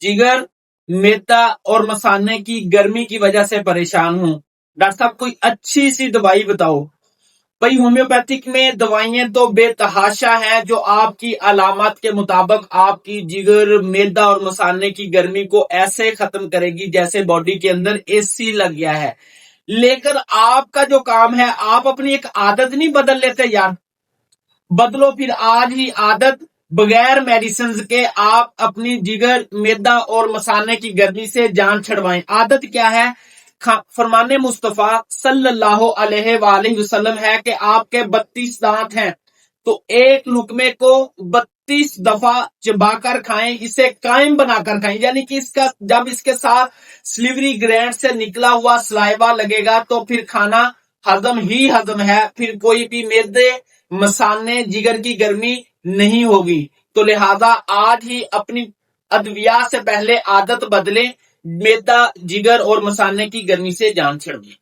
जिगर, मेदा और मसाने की गर्मी की वजह से परेशान हूँ। डॉक्टर साहब कोई अच्छी सी दवाई बताओ। भाई होम्योपैथिक में दवाइयां तो बेतहाशा हैं जो आपकी अलामत के मुताबिक आपकी जिगर, मेदा और मसाने की गर्मी को ऐसे खत्म करेगी जैसे बॉडी के अंदर एसी लग गया है। लेकिन आपका जो काम है, आप अपनी एक आदत नहीं बदल लेते यार। बदलो फिर आज ही आदत, बगैर मेडिसिन के आप अपनी जिगर, मैदा और मसाने की गर्मी से जान छुड़वाएं। आदत क्या है? फरमाने मुस्तफा सल्लल्लाहु अलैहि वसल्लम है कि आपके 32 दांत हैं, तो एक लुकमे को 32 दफा चबाकर खाएं, इसे कायम बनाकर खाएं। यानी कि इसका जब इसके साथ स्लीवरी ग्लैंड से निकला हुआ सलाइवा लगेगा तो फिर खाना हजम ही हजम है, फिर कोई भी मैदे, मसाने, जिगर की गर्मी नहीं होगी। तो लिहाजा आज ही अपनी अद्विया से पहले आदत बदलें, मैदा, जिगर और मसाने की गर्मी से जान छुड़वाएं।